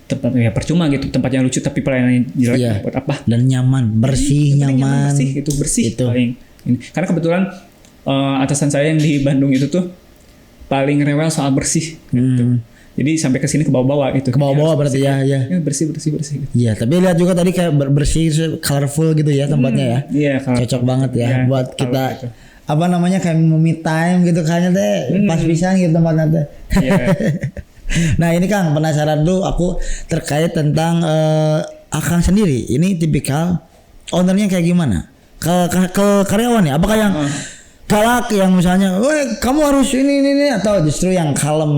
tempat ya percuma gitu, tempat yang lucu tapi pelayanannya jelek, buat apa? Dan nyaman, bersih, nyaman. Bersih paling ini. Karena kebetulan atasan saya yang di Bandung itu tuh paling rewel soal bersih gitu. Jadi sampai ke sini ke bawah-bawah gitu. Ke bawah-bawah berarti ya. Bersih. Iya, tapi lihat juga tadi kayak bersih, colorful gitu ya tempatnya ya. Iya, cocok banget ya buat kita gitu. Apa namanya kayak me time gitu kayaknya teh, pas pisan gitu tempatnya teh. Nah ini Kang, penasaran dulu aku terkait tentang Akang sendiri. Ini tipikal ownernya kayak gimana? Ke karyawan ya? Apakah yang galak, yang misalnya, kamu harus ini, atau justru yang kalem,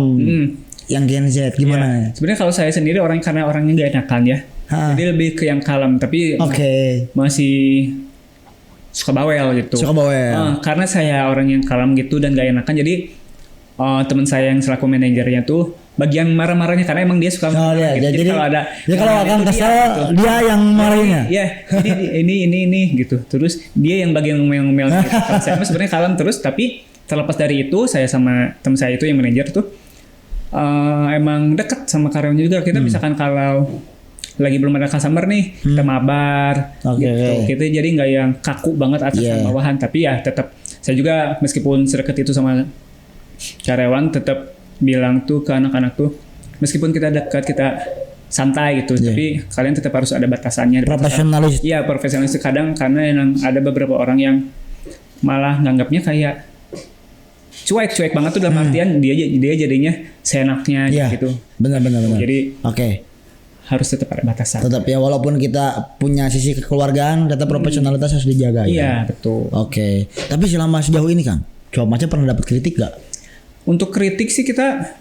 yang Gen Z gimana? Sebenarnya kalau saya sendiri karena orangnya nggak enakan ya. Jadi lebih ke yang kalem, tapi masih suka bawel gitu. Karena saya orang yang kalem gitu dan gak enakan, jadi teman saya yang selaku manajernya tuh bagian marah-marahnya, karena emang dia suka marah gitu. Jadi kalau ada kalau akan kesel dia yang marahinnya. Ini gitu. Terus dia yang bagian ngomel-ngomel gitu. Kalau saya sebenarnya kalem terus, tapi terlepas dari itu saya sama teman saya itu yang manajer tuh emang dekat sama karyawannya juga. Kita misalkan kalau lagi belum ada customer nih, kita mabar gitu. Kita jadi nggak yang kaku banget atasan bawahan, tapi ya tetap saya juga meskipun sedekat itu sama karyawan tetap bilang tuh ke anak-anak tuh, meskipun kita dekat, kita santai gitu, tapi kalian tetap harus ada batasannya. Profesionalis. Iya, profesionalis. Kadang karena ada beberapa orang yang malah nganggapnya kayak cuek banget tuh, dalam artian dia jadinya seenaknya gitu. Benar. Jadi harus tetap ada batasan. Tetap ya, walaupun kita punya sisi kekeluargaan, tetap profesionalitas harus dijaga ya. Iya, betul. Tapi selama sejauh ini Kang, coba pernah dapat kritik gak? Untuk kritik sih kita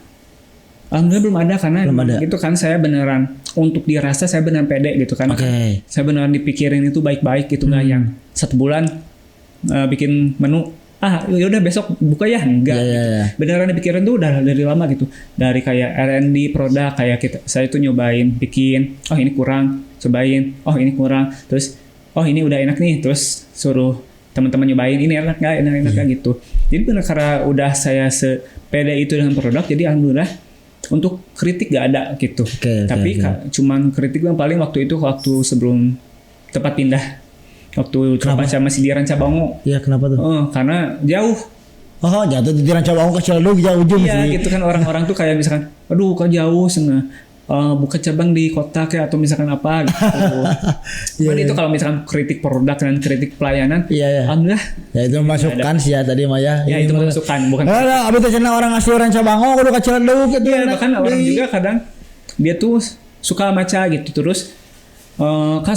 alhamdulillah belum ada, karena gitu kan saya beneran untuk dirasa saya beneran pede gitu kan. Saya beneran dipikirin itu baik-baik gitu, nggak yang 1 bulan bikin menu yaudah besok buka ya, enggak gitu. Beneran dipikirin tuh udah dari lama gitu, dari kayak R&D produk, kayak saya tuh nyobain bikin, ini kurang, cobain, ini kurang, terus ini udah enak nih, terus suruh teman-teman nyobain, ini enak nggak gitu. Jadi benar, karena udah saya sepede itu dengan produk, jadi alhamdulillah untuk kritik gak ada gitu. Tapi cuman kritik yang paling waktu sebelum tempat pindah, waktu coba masih di Rancabango. Iya, kenapa tuh? Karena jauh. Jatuh di Rancabango ke Ciledug jauh sih. Iya gitu kan, orang-orang tuh kayak misalkan, aduh kok jauh buka cabang di kota kayak, atau misalkan apa gitu. Itu kalau misalkan kritik produk dan kritik pelayanan, alhamdulillah. Ya itu masukan sih ya tadi Maya. Ya itu masukan, bukan. Abis itu orang asli Rancabango kudu ka Ciledug gitu. Iya, bahkan orang juga kadang dia tuh suka maca gitu, terus ke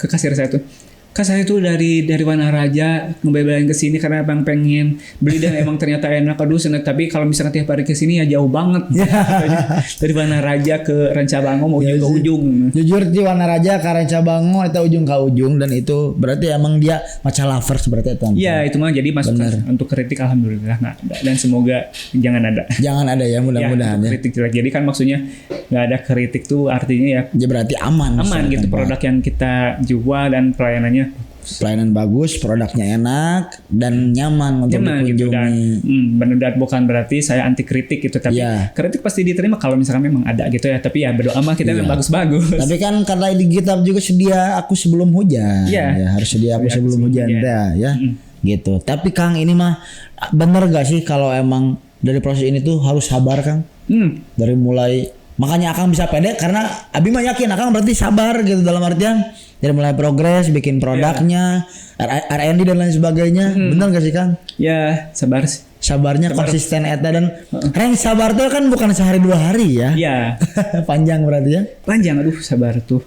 kasir saya tuh, saya itu dari Wanaraja ngebelain ke sini karena abang pengen beli dan emang ternyata enak, tapi kalau misalnya tiap hari ke sini ya jauh banget. Dari Wanaraja ke Rancabango mau ujung ke ujung. Jujur di Wanaraja ke Rancabango itu ujung ke ujung, dan itu berarti emang dia maca lovers berarti itu. Iya, itu mah jadi masukan untuk kritik alhamdulillah nggak ada, dan semoga jangan ada. Jangan ada ya, mudah-mudahan ya. Kritik jelek. Jadi kan maksudnya nggak ada kritik tuh artinya ya berarti aman gitu produk yang kita jual dan pelayanan bagus, produknya enak dan nyaman untuk dikunjungi. Gitu, dan bukan berarti saya anti kritik gitu, tapi kritik pasti diterima kalau misalkan memang ada gitu ya. Tapi ya berdoa mah kita memang bagus-bagus. Tapi kan karena di kitab juga sedia aku sebelum hujan. Harus sedia aku sebelum hujan. Ya. gitu. Tapi Kang ini mah bener gak sih kalau emang dari proses ini tuh harus sabar Kang? Dari mulai makanya Akang bisa pede karena Abi mah yakin Akang berarti sabar gitu dalam artian dari mulai progres bikin produknya, R&D dan lain sebagainya. Bener gak sih Kang? Ya sabar sih. Sabarnya konsisten eta dan reng sabar tuh kan bukan sehari 2 hari ya. Iya. Panjang berarti ya. Panjang aduh sabar tuh.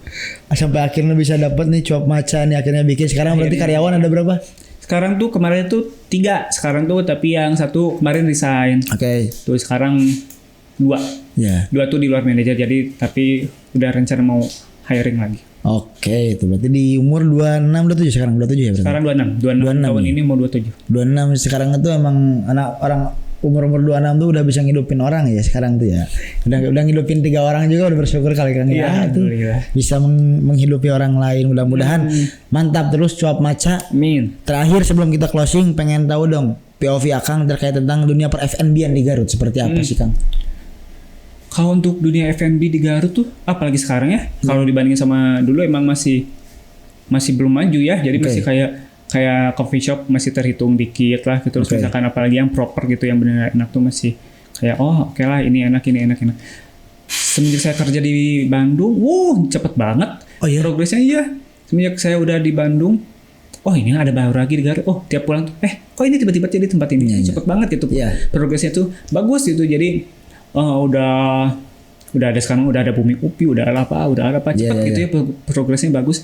Sampai akhirnya bisa dapat nih cuap maca nih akhirnya bikin. Sekarang berarti karyawan ada berapa? Sekarang tuh kemarin tuh 3 sekarang tuh, tapi yang satu kemarin resign. Oke. Tuh sekarang 2. Ya. 2 tuh di luar manajer, jadi tapi udah rencana mau hiring lagi. Oke, itu berarti di umur 26 27 sekarang 27 ya berarti. Sekarang 26 tahun ya? ini mau 27. 26 sekarang itu emang anak orang umur 26 tuh udah bisa ngidupin orang ya sekarang tuh ya. Udah ngidupin 3 orang juga udah bersyukur kali Kang ya. Itu bisa menghidupi orang lain. Mudah-mudahan mantap terus cuap maca. Amin. Terakhir sebelum kita closing pengen tahu dong POV Akang terkait tentang dunia per F&B di Garut seperti apa sih Kang? Kalau untuk dunia F&B di Garut tuh apalagi sekarang ya, kalau dibandingin sama dulu emang masih belum maju ya. Jadi masih kayak coffee shop masih terhitung dikit lah gitu. Terus misalkan apalagi yang proper gitu yang benar enak tuh masih kayak oke lah ini enak. Semenjak saya kerja di Bandung, cepet banget progresnya iya. Semenjak saya udah di Bandung, ini ada baru lagi di Garut. Tiap pulang tuh, kok ini tiba-tiba jadi tempat ini cepet banget gitu. Progresnya tuh bagus gitu. Jadi udah ada sekarang udah ada Bumi Upi, udah ada apa cepat gitu ya progresnya bagus.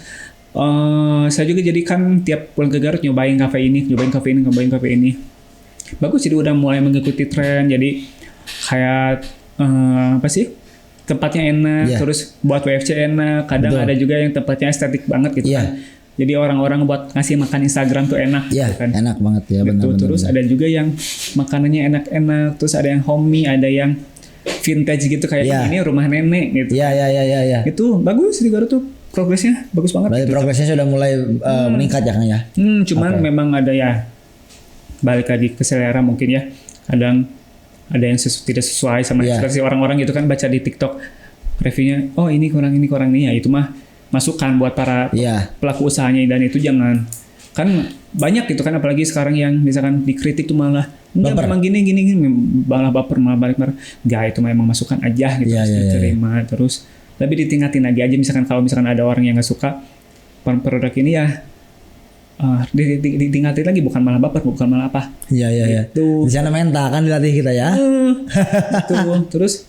Saya juga jadi kan tiap pulang ke Garut nyobain kafe ini. Bagus, jadi udah mulai mengikuti tren. Jadi kayak tempatnya enak, terus buat WFC enak. Kadang ada juga yang tempatnya estetik banget gitu kan. Jadi orang-orang buat ngasih makan Instagram tuh enak gitu kan. Enak banget ya benar. Terus ada juga yang makanannya enak-enak, terus ada yang homey, ada yang vintage gitu kayak ini rumah nenek gitu. Iya. Itu bagus di Garut tuh progresnya bagus banget. Berarti gitu. progresnya sudah mulai meningkat ya Kang ya. Cuman memang ada ya balik lagi ke selera mungkin ya. Kadang ada yang tidak sesuai sama ekspektasi orang-orang gitu kan, baca di TikTok reviewnya, ini kurang ini ya, itu mah masukan buat para pelaku usahanya, dan itu jangan kan banyak gitu kan, apalagi sekarang yang misalkan dikritik tuh malah enggak memang gini malah baper malah balik marah. Enggak, itu memang masukan aja gitu, diterima terus tapi ditingkatin lagi aja. Misalkan kalau misalkan ada orang yang nggak suka produk ini ya ditingkatin lagi, bukan malah baper, bukan malah apa. Iya. Di sana mental kan dilatih kita ya. Terus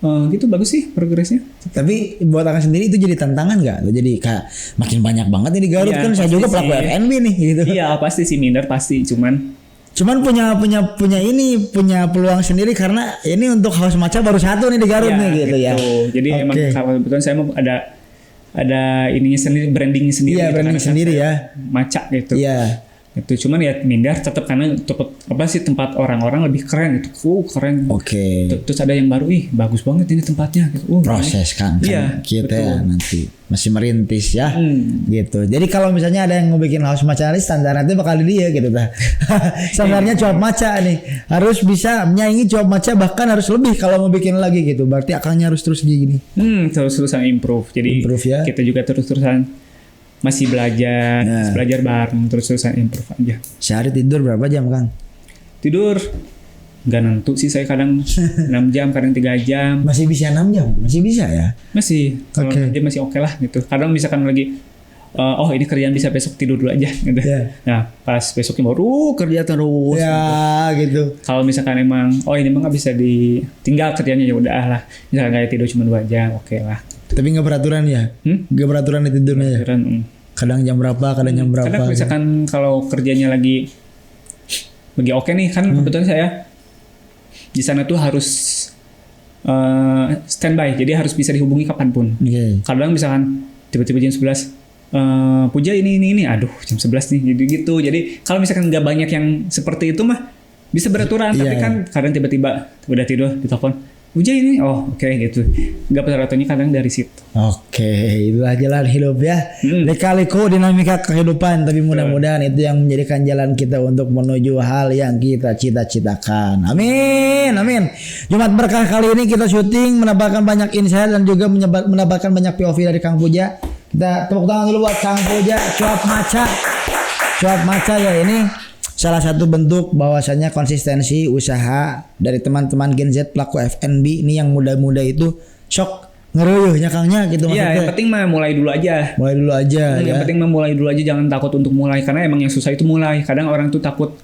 gitu bagus sih progresnya. Tapi buat Akang sendiri itu jadi tantangan nggak? Jadi kayak makin banyak banget nih di Garut kan. Saya juga pelaku F&B nih gitu. Iya pasti sih minder pasti, cuman punya peluang sendiri karena ini untuk Haus Maca baru satu nih di Garut nih gitu ya. Jadi emang kebetulan saya mau ada ininya sendiri, brandingnya sendiri. Iya, branding sendiri ya. Maca gitu. Iya. Itu cuman ya minder tetap karena tempat orang-orang lebih keren gitu. Keren. Oke. Terus ada yang baru, bagus banget ini tempatnya gitu. Proses kan kita ya nanti masih merintis ya. Gitu. Jadi kalau misalnya ada yang mau bikin Haus Maca standar nanti bakal di dia gitu dah. Standarnya cuap maca nih. Harus bisa menyaingi cuap maca, bahkan harus lebih kalau mau bikin lagi gitu. Berarti Akangnya harus terus gini. Terus-terusan improve. Jadi ya. Kita juga terus-terusan masih belajar bareng, terus-terusan improve aja. Sehari tidur berapa jam Kang? Tidur nggak nentu sih, saya kadang 6 jam, kadang 3 jam. Masih bisa 6 jam? Masih bisa ya? Masih, kalau dia masih oke lah gitu. Kadang misalkan lagi ini kerjaan bisa besok, tidur dulu aja gitu. Nah pas besoknya baru kerja terus gitu. Kalau misalkan emang ini emang nggak bisa ditinggal kerjanya, ya udah lah, misalkan kayak tidur cuma 2 jam, oke lah. Tapi nggak peraturan ya? Nggak peraturan di tidurnya ya? Kadang jam berapa, kadang jam berapa? Kadang misalkan kalau kerjanya lagi oke nih, kan kebetulan saya di sana tuh harus standby, jadi harus bisa dihubungi kapanpun. Kadang misalkan tiba-tiba jam 11 Puja ini, aduh jam 11 nih, gitu. Jadi kalau misalkan nggak banyak yang seperti itu mah bisa beraturan, tapi kan kadang tiba-tiba udah tidur ditelepon, Puja ini, oke gitu. Nggak peraturannya kadang dari situ. Oke, itulah jalan hidup ya. Lika-liku dinamika kehidupan, tapi mudah-mudahan itu yang menjadikan jalan kita untuk menuju hal yang kita cita-citakan. Amin. Jumat berkah kali ini kita syuting, mendapatkan banyak insight dan juga mendapatkan banyak POV dari Kang Puja. Kita tepuk tangan dulu buat Kang Puja, cuap maca Cuap Maca ya ini salah satu bentuk bahwasanya konsistensi usaha dari teman-teman Gen Z pelaku F&B ini yang muda-muda itu sok ngeruyuhnya Kangnya gitu maksudnya. Iya, yang penting mah mulai dulu aja. Mulai dulu aja ya. Yang penting mah mulai dulu aja, jangan takut untuk mulai karena emang yang susah itu mulai. Kadang orang tuh takut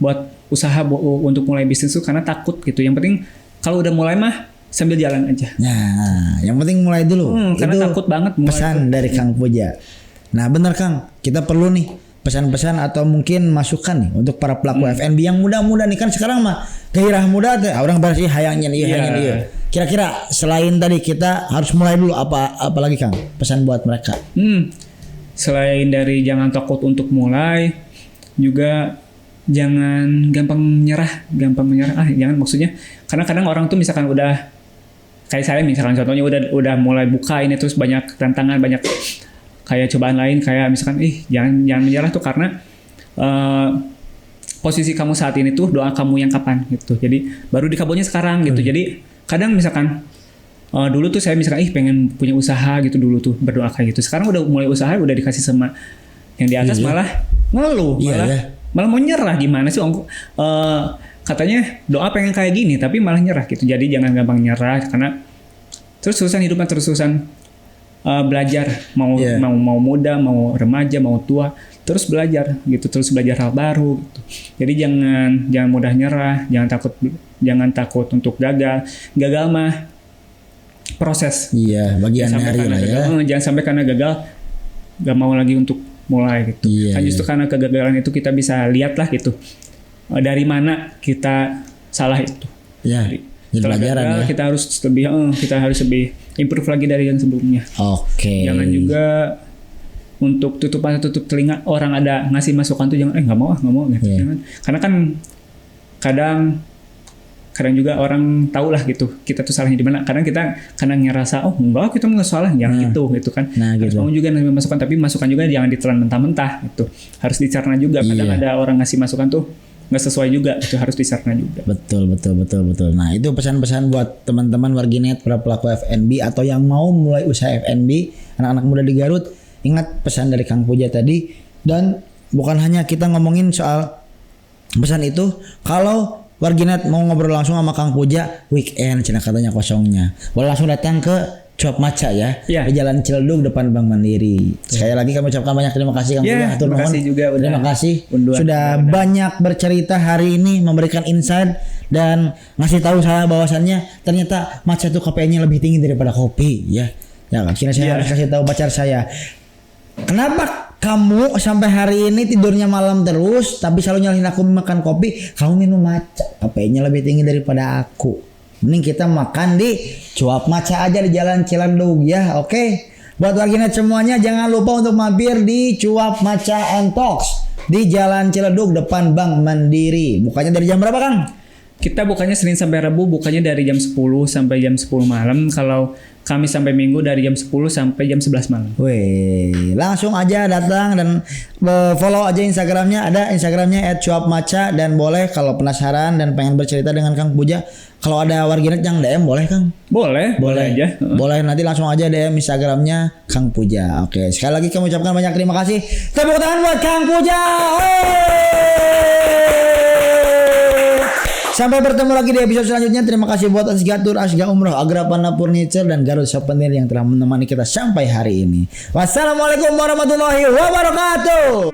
buat usaha untuk mulai bisnis tuh karena takut gitu. Yang penting kalau udah mulai mah sambil jalan aja. Nah, yang penting mulai dulu. Karena itu takut banget mulai. pesan dari Kang Puja. Nah, benar Kang, kita perlu nih pesan-pesan atau mungkin masukan nih untuk para pelaku F&B yang muda-muda nih kan sekarang mah gairah muda tuh orang bersih hayangnya dia. Kira-kira selain tadi kita harus mulai dulu apalagi Kang pesan buat mereka? Selain dari jangan takut untuk mulai, juga jangan gampang menyerah. Jangan maksudnya karena kadang orang tuh misalkan udah kayak saya misalkan contohnya udah mulai buka ini terus banyak tantangan, banyak kayak cobaan lain kayak misalkan jangan menyerah tuh karena posisi kamu saat ini tuh doa kamu yang kapan gitu. Jadi baru dikabulnya sekarang gitu. Jadi kadang misalkan dulu tuh saya misalkan pengen punya usaha gitu dulu tuh berdoa kayak gitu. Sekarang udah mulai usaha udah dikasih sama yang di atas malah ngeluh, malah mau nyerah gimana sih katanya doa pengen kayak gini tapi malah nyerah gitu. Jadi jangan gampang nyerah karena terus-terusan hidupnya terus-terusan belajar mau muda mau remaja mau tua terus belajar gitu, terus belajar hal baru gitu. Jadi jangan mudah nyerah, jangan takut untuk gagal mah proses. Iya, bagian dari lah ya. Jangan sampai karena gagal gak mau lagi untuk mulai gitu. Kan justru karena kegagalan itu kita bisa lihat lah gitu dari mana kita salah itu. Iya. Setelah pelajaran gagal, ya. Kita harus lebih improve lagi dari yang sebelumnya. Oke. Jangan juga untuk tutup telinga orang ada ngasih masukan tuh jangan nggak mau gitu. Jangan. Karena kan kadang juga orang tahu lah gitu kita tuh salahnya di mana. Kadang kita ngerasa enggak kita nggak salah jangan gitu kan. Harus mau juga ngasih masukan tapi masukan juga jangan ditelan mentah-mentah gitu. Harus dicerna juga. Kadang ada orang ngasih masukan tuh nggak sesuai juga, itu harus dicerna juga. Betul. Nah itu pesan-pesan buat teman-teman warginet para pelaku F&B atau yang mau mulai usaha F&B, anak-anak muda di Garut, ingat pesan dari Kang Puja tadi. Dan bukan hanya kita ngomongin soal pesan itu, kalau warginet mau ngobrol langsung sama Kang Puja weekend cina katanya kosongnya, boleh langsung datang ke Cuap Maca ya, di Jalan Ciledug depan Bank Mandiri. Sekali lagi kami ucapkan banyak terima kasih Kang Puja. Terima kasih juga terima kasih sudah banyak bercerita hari ini, memberikan insight dan ngasih tahu saya bahwasannya ternyata matcha itu kafeinnya lebih tinggi daripada kopi ya. Ya akhirnya saya harus kasih tahu pacar saya. Kenapa kamu sampai hari ini tidurnya malam terus tapi selalu nyalahin aku makan kopi? Kamu minum matcha, kafeinnya lebih tinggi daripada aku. Mending kita makan di Cuap Maca aja di Jalan Ciledug ya. Oke. Buat warginet semuanya jangan lupa untuk mampir di Cuap Maca and Talks di Jalan Ciledug depan Bank Mandiri. Bukanya dari jam berapa Kang? Kita bukanya Senin sampai Rabu, bukanya dari jam 10 sampai jam 10 malam. Kalau Kamis sampai Minggu dari jam 10 sampai jam 11 malam. Wih, langsung aja datang dan follow aja Instagramnya. Ada Instagramnya @cuapmaca dan boleh kalau penasaran dan pengen bercerita dengan Kang Puja. Kalau ada warginet yang DM boleh Kang? Boleh aja. Boleh, nanti langsung aja DM Instagramnya Kang Puja. Oke, sekali lagi kami ucapkan banyak terima kasih. Tepuk tangan buat Kang Puja. Sampai bertemu lagi di episode selanjutnya. Terima kasih buat Asgatur, Asga Umroh, Agrapana Furniture dan Garut Souvenir yang telah menemani kita sampai hari ini. Wassalamualaikum warahmatullahi wabarakatuh.